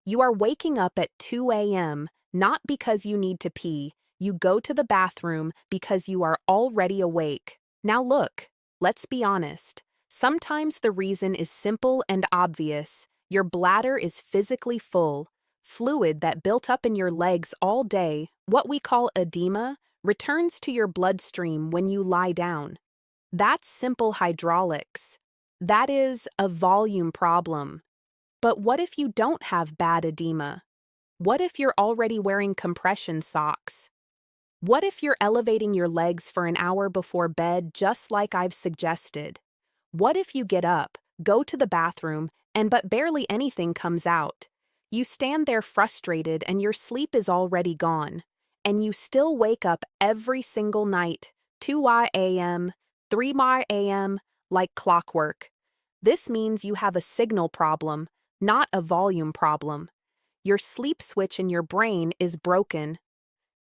You are waking up at 2 a.m., not because you need to pee. You go to the bathroom because you are already awake. Now look, let's be honest. Sometimes the reason is simple and obvious. Your bladder is physically full. Fluid that built up in your legs all day, what we call edema, returns to your bloodstream when you lie down. That's simple hydraulics. That is a volume problem. But what if you don't have bad edema? What if you're already wearing compression socks? What if you're elevating your legs for an hour before bed just like I've suggested? What if you get up, go to the bathroom, and but barely anything comes out? You stand there frustrated and your sleep is already gone. And you still wake up every single night, 2 a.m., 3 a.m., like clockwork. This means you have a signal problem, not a volume problem. Your sleep switch in your brain is broken.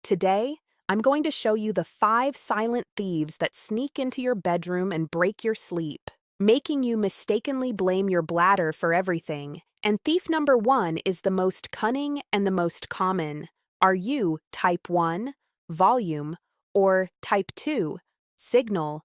Today, I'm going to show you the 5 silent thieves that sneak into your bedroom and break your sleep, making you mistakenly blame your bladder for everything. And thief number 1 is the most cunning and the most common. Are you type 1, volume, or type 2, signal?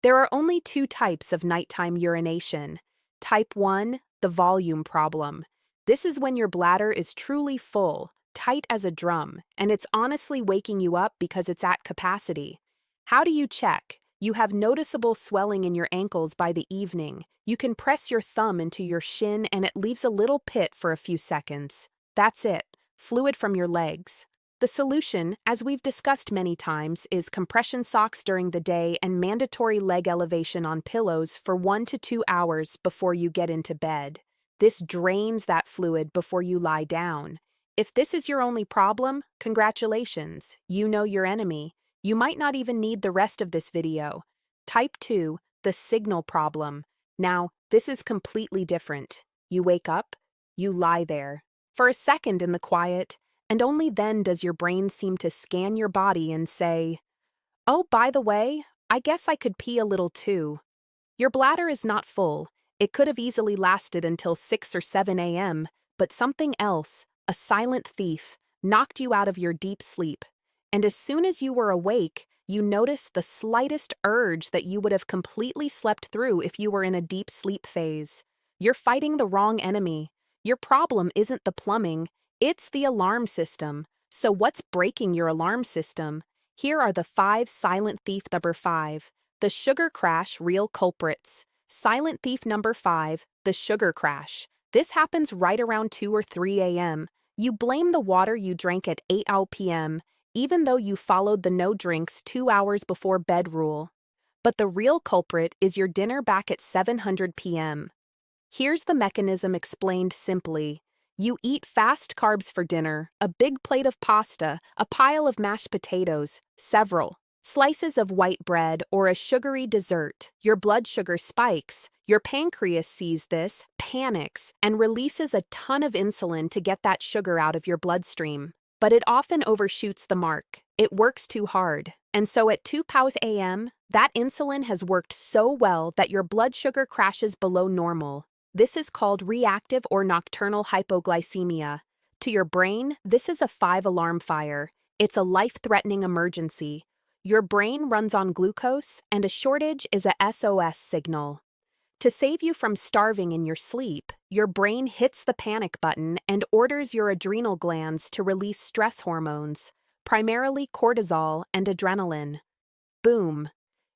There are only 2 types of nighttime urination. Type 1, the volume problem. This is when your bladder is truly full, tight as a drum, and it's honestly waking you up because it's at capacity. How do you check? You have noticeable swelling in your ankles by the evening. You can press your thumb into your shin and it leaves a little pit for a few seconds. That's it. Fluid from your legs. The solution, as we've discussed many times, is compression socks during the day and mandatory leg elevation on pillows for 1 to 2 hours before you get into bed. This drains that fluid before you lie down. If this is your only problem, congratulations, you know your enemy. You might not even need the rest of this video. Type 2, the signal problem. Now, this is completely different. You wake up, you lie there. For a second in the quiet, and only then does your brain seem to scan your body and say, "Oh, by the way, I guess I could pee a little too." Your bladder is not full. It could have easily lasted until 6 or 7 a.m., but something else, a silent thief, knocked you out of your deep sleep. And as soon as you were awake, you noticed the slightest urge that you would have completely slept through if you were in a deep sleep phase. You're fighting the wrong enemy. Your problem isn't the plumbing, it's the alarm system. So what's breaking your alarm system? Here are the 5 silent thief number 5. The sugar crash, real culprits. Silent thief number 5, the sugar crash. This happens right around 2 or 3 a.m. You blame the water you drank at 8 p.m., even though you followed the no drinks 2 hours before bed rule. But the real culprit is your dinner back at 700 p.m. Here's the mechanism explained simply. You eat fast carbs for dinner, a big plate of pasta, a pile of mashed potatoes, several slices of white bread, or a sugary dessert. Your blood sugar spikes. Your pancreas sees this, panics, and releases a ton of insulin to get that sugar out of your bloodstream. But it often overshoots the mark. It works too hard. And so at 2 a.m., that insulin has worked so well that your blood sugar crashes below normal. This is called reactive or nocturnal hypoglycemia. To your brain, this is a 5-alarm fire. It's a life-threatening emergency. Your brain runs on glucose, and a shortage is a SOS signal. To save you from starving in your sleep, your brain hits the panic button and orders your adrenal glands to release stress hormones, primarily cortisol and adrenaline. Boom.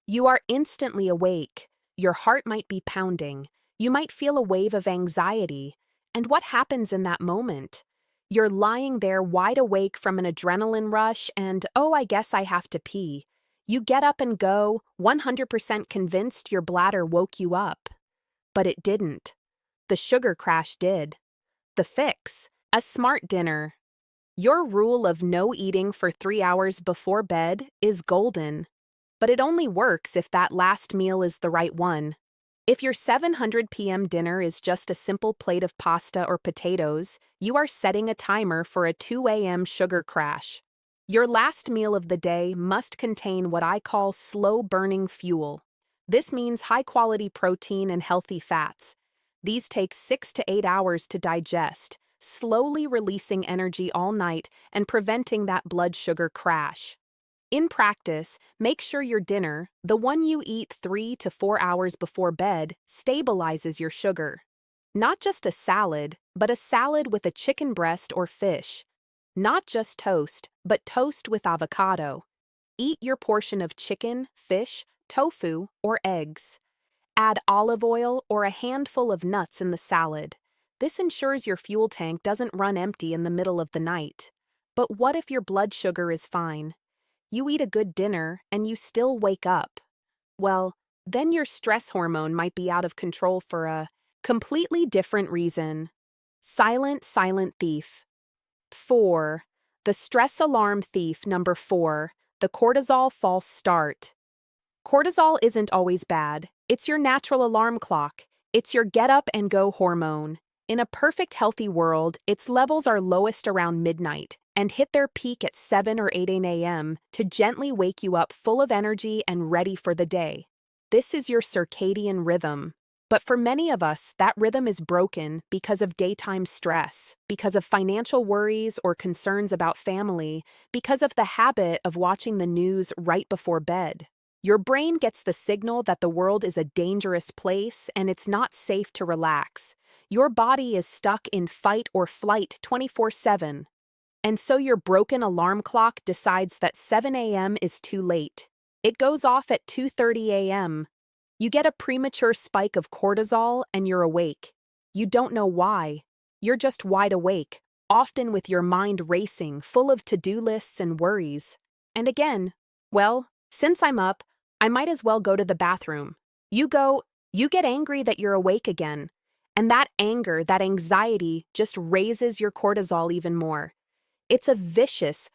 You are instantly awake. Your heart might be pounding. You might feel a wave of anxiety. And what happens in that moment? You're lying there wide awake from an adrenaline rush and, oh, I guess I have to pee. You get up and go, 100% convinced your bladder woke you up. But it didn't. The sugar crash did. The fix: a smart dinner. Your rule of no eating for 3 hours before bed is golden. But it only works if that last meal is the right one. If your 700 p.m. dinner is just a simple plate of pasta or potatoes, you are setting a timer for a 2 a.m. sugar crash. Your last meal of the day must contain what I call slow-burning fuel. This means high-quality protein and healthy fats. These take 6 to 8 hours to digest. slowly releasing energy all night and preventing that blood sugar crash. In practice, make sure your dinner, the one you eat 3 to 4 hours before bed, stabilizes your sugar. Not just a salad, but a salad with a chicken breast or fish. Not just toast, but toast with avocado. Eat your portion of chicken, fish, tofu, or eggs. Add olive oil or a handful of nuts in the salad. This ensures your fuel tank doesn't run empty in the middle of the night. But what if your blood sugar is fine? You eat a good dinner and you still wake up. Well, then your stress hormone might be out of control for a completely different reason. Silent thief. 4. The stress alarm thief. Number 4. The cortisol false start. Cortisol isn't always bad. It's your natural alarm clock. It's your get up and go hormone. In a perfect healthy world, its levels are lowest around midnight and hit their peak at 7 or 8 a.m. to gently wake you up full of energy and ready for the day. This is your circadian rhythm. But for many of us, that rhythm is broken because of daytime stress, because of financial worries or concerns about family, because of the habit of watching the news right before bed. Your brain gets the signal that the world is a dangerous place and it's not safe to relax. Your body is stuck in fight or flight 24/7. And so your broken alarm clock decides that 7 a.m. is too late. It goes off at 2:30 a.m. You get a premature spike of cortisol and you're awake. You don't know why. You're just wide awake, often with your mind racing, full of to-do lists and worries. And again, well, since I'm up, I might as well go to the bathroom. You get angry that you're awake again. And that anger, that anxiety just raises your cortisol even more. It's a vicious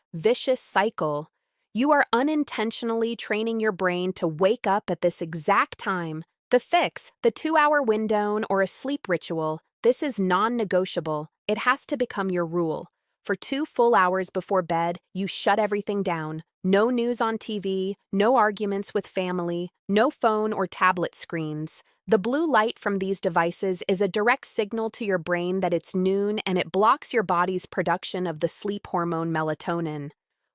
cycle. You are unintentionally training your brain to wake up at this exact time. The fix, the 2-hour window or a sleep ritual, this is non-negotiable. It has to become your rule. For 2 full hours before bed, you shut everything down. No news on TV, no arguments with family, no phone or tablet screens. The blue light from these devices is a direct signal to your brain that it's noon and it blocks your body's production of the sleep hormone melatonin.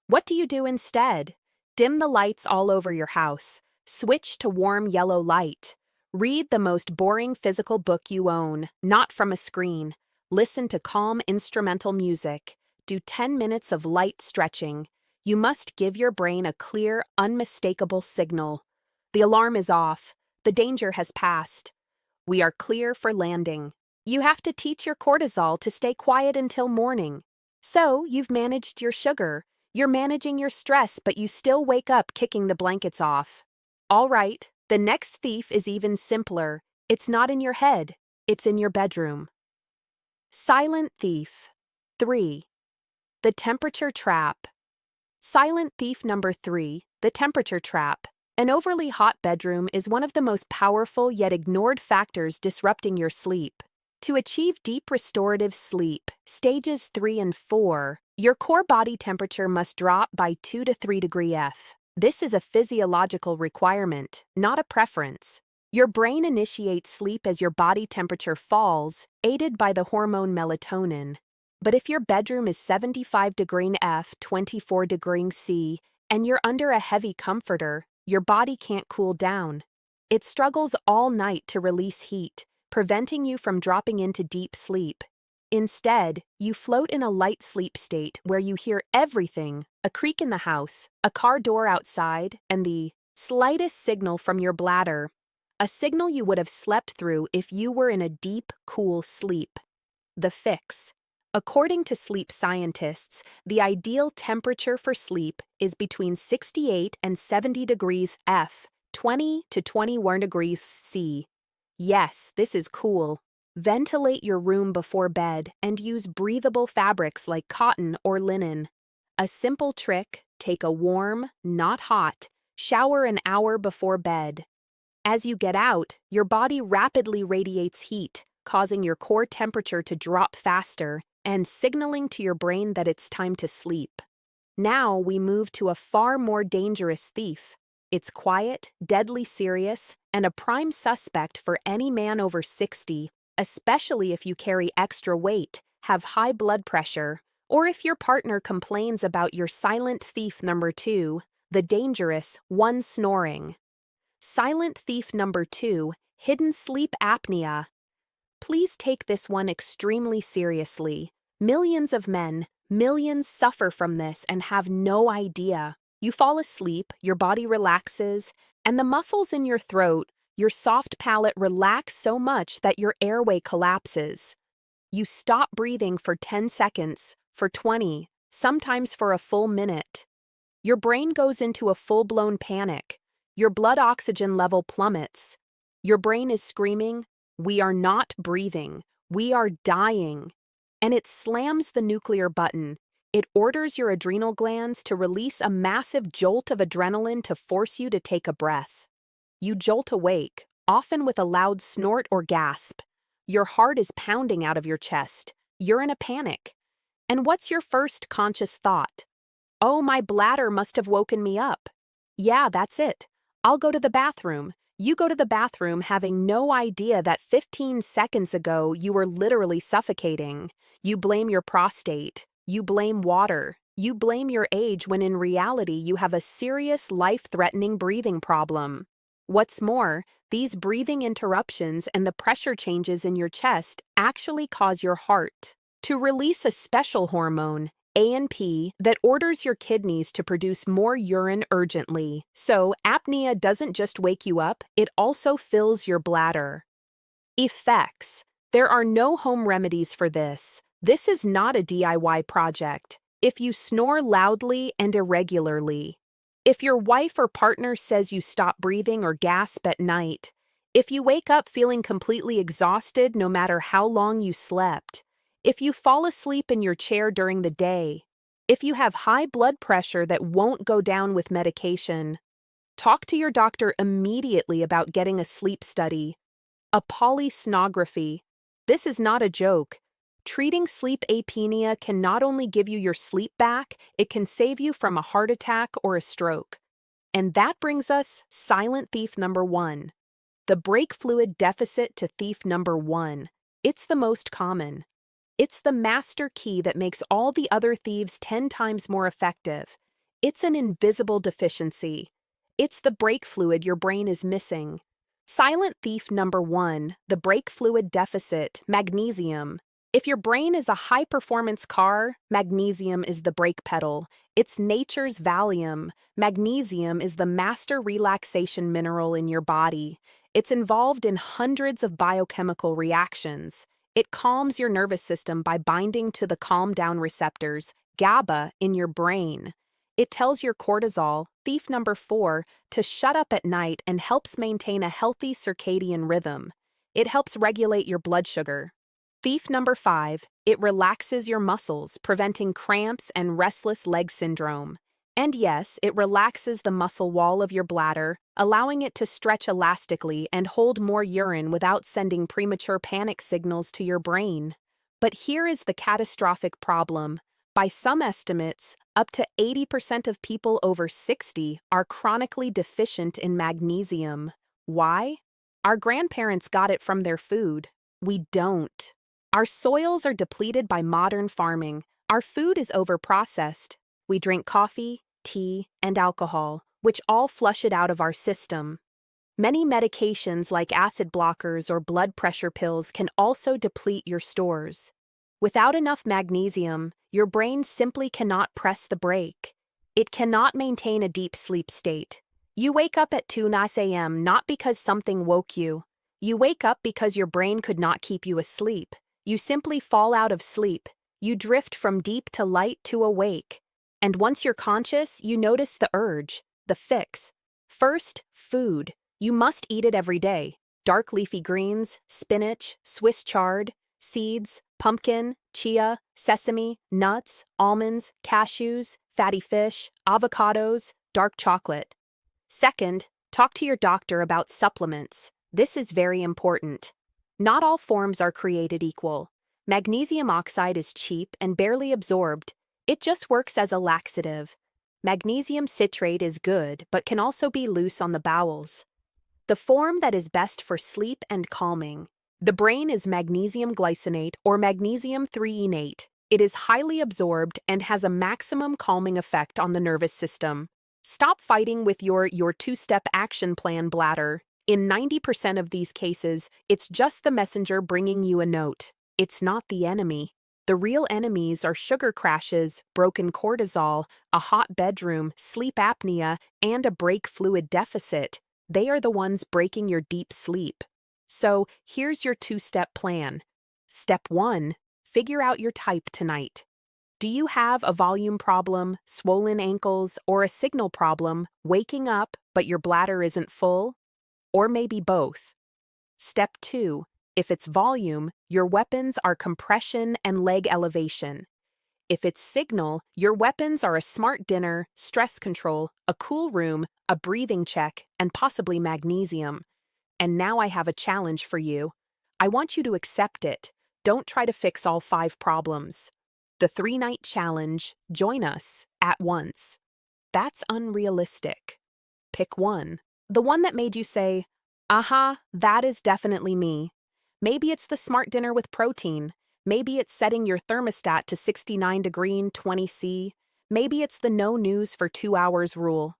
What do you do instead? Dim the lights all over your house. Switch to warm yellow light. Read the most boring physical book you own, not from a screen. Listen to calm instrumental music. Do 10 minutes of light stretching. You must give your brain a clear, unmistakable signal. The alarm is off. The danger has passed. We are clear for landing. You have to teach your cortisol to stay quiet until morning. So, you've managed your sugar. You're managing your stress, but you still wake up kicking the blankets off. All right, the next thief is even simpler. It's not in your head. It's in your bedroom. Silent thief. 3. The temperature trap. Silent thief number 3, the temperature trap. An overly hot bedroom is one of the most powerful yet ignored factors disrupting your sleep. To achieve deep restorative sleep, stages 3 and 4, your core body temperature must drop by 2 to 3 degrees F. This is a physiological requirement, not a preference. Your brain initiates sleep as your body temperature falls, aided by the hormone melatonin. But if your bedroom is 75 degrees F, 24 degrees C, and you're under a heavy comforter, your body can't cool down. It struggles all night to release heat, preventing you from dropping into deep sleep. Instead, you float in a light sleep state where you hear everything, a creak in the house, a car door outside, and the slightest signal from your bladder, a signal you would have slept through if you were in a deep, cool sleep. The fix. According to sleep scientists, the ideal temperature for sleep is between 68 and 70 degrees F, 20 to 21 degrees C. Yes, this is cool. Ventilate your room before bed and use breathable fabrics like cotton or linen. A simple trick, take a warm, not hot, shower an hour before bed. As you get out, your body rapidly radiates heat, causing your core temperature to drop faster and signaling to your brain that it's time to sleep. Now we move to a far more dangerous thief. It's quiet, deadly serious, and a prime suspect for any man over 60, especially if you carry extra weight, have high blood pressure, or if your partner complains about your silent thief number 2, the dangerous one snoring. Silent thief number 2, hidden sleep apnea. Please take this one extremely seriously. Millions of men, millions suffer from this and have no idea. You fall asleep, your body relaxes, and the muscles in your throat, your soft palate relax so much that your airway collapses. You stop breathing for 10 seconds, for 20, sometimes for a full minute. Your brain goes into a full-blown panic. Your blood oxygen level plummets. Your brain is screaming, "We are not breathing. We are dying." And it slams the nuclear button. It orders your adrenal glands to release a massive jolt of adrenaline to force you to take a breath. You jolt awake, often with a loud snort or gasp. Your heart is pounding out of your chest. You're in a panic. And what's your first conscious thought? "Oh, my bladder must have woken me up." Yeah, that's it. I'll go to the bathroom. You go to the bathroom having no idea that 15 seconds ago you were literally suffocating. You blame your prostate. You blame water. You blame your age when in reality you have a serious life-threatening breathing problem. What's more, these breathing interruptions and the pressure changes in your chest actually cause your heart to release a special hormone, ANP, that orders your kidneys to produce more urine urgently. So, apnea doesn't just wake you up, it also fills your bladder. Effects. There are no home remedies for this. This is not a DIY project. If you snore loudly and irregularly, if your wife or partner says you stop breathing or gasp at night, if you wake up feeling completely exhausted no matter how long you slept, if you fall asleep in your chair during the day, if you have high blood pressure that won't go down with medication, talk to your doctor immediately about getting a sleep study. A polysomnography. This is not a joke. Treating sleep apnea can not only give you your sleep back, it can save you from a heart attack or a stroke. And that brings us silent thief number 1. The brake fluid deficit to thief number 1. It's the most common. It's the master key that makes all the other thieves 10 times more effective. It's an invisible deficiency. It's the brake fluid your brain is missing. Silent thief number 1, the brake fluid deficit, magnesium. If your brain is a high-performance car, magnesium is the brake pedal. It's nature's Valium. Magnesium is the master relaxation mineral in your body. It's involved in hundreds of biochemical reactions. It calms your nervous system by binding to the calm-down receptors, GABA, in your brain. It tells your cortisol, thief number 4, to shut up at night and helps maintain a healthy circadian rhythm. It helps regulate your blood sugar. Thief number 5, it relaxes your muscles, preventing cramps and restless leg syndrome. And yes, it relaxes the muscle wall of your bladder, allowing it to stretch elastically and hold more urine without sending premature panic signals to your brain. But here is the catastrophic problem. By some estimates, up to 80% of people over 60 are chronically deficient in magnesium. Why? Our grandparents got it from their food. We don't. Our soils are depleted by modern farming. Our food is overprocessed. We drink coffee, tea, and alcohol, which all flush it out of our system. Many medications like acid blockers or blood pressure pills can also deplete your stores. Without enough magnesium, your brain simply cannot press the brake. It cannot maintain a deep sleep state. You wake up at 2 a.m. not because something woke you. You wake up because your brain could not keep you asleep. You simply fall out of sleep. You drift from deep to light to awake. And once you're conscious, you notice the urge, the fix. First, food. You must eat it every day. Dark leafy greens, spinach, Swiss chard, seeds, pumpkin, chia, sesame, nuts, almonds, cashews, fatty fish, avocados, dark chocolate. Second, talk to your doctor about supplements. This is very important. Not all forms are created equal. Magnesium oxide is cheap and barely absorbed. It just works as a laxative. Magnesium citrate is good, but can also be loose on the bowels. The form that is best for sleep and calming. The brain is magnesium glycinate or magnesium threonate. It is highly absorbed and has a maximum calming effect on the nervous system. Stop fighting with your two-step action plan, Bladder. In 90% of these cases, it's just the messenger bringing you a note. It's not the enemy. The real enemies are sugar crashes, broken cortisol, a hot bedroom, sleep apnea, and a brake fluid deficit. They are the ones breaking your deep sleep. So, here's your two-step plan. Step 1. Figure out your type tonight. Do you have a volume problem, swollen ankles, or a signal problem, waking up but your bladder isn't full? Or maybe both. Step 2. If it's volume, your weapons are compression and leg elevation. If it's signal, your weapons are a smart dinner, stress control, a cool room, a breathing check, and possibly magnesium. And now I have a challenge for you. I want you to accept it. Don't try to fix all 5 problems. The 3-night challenge, join us at once. That's unrealistic. Pick one. The one that made you say, aha, that is definitely me. Maybe it's the smart dinner with protein. Maybe it's setting your thermostat to 69 degrees 20 C. Maybe it's the no news for 2 hours rule.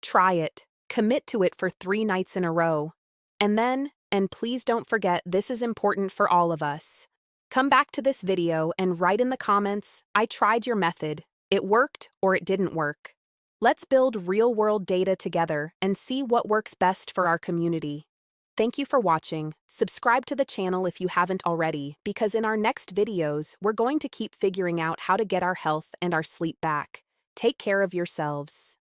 Try it. Commit to it for 3 nights in a row. And please don't forget, this is important for all of us. Come back to this video and write in the comments, I tried your method. It worked or it didn't work. Let's build real-world data together and see what works best for our community. Thank you for watching. Subscribe to the channel if you haven't already, because in our next videos, we're going to keep figuring out how to get our health and our sleep back. Take care of yourselves.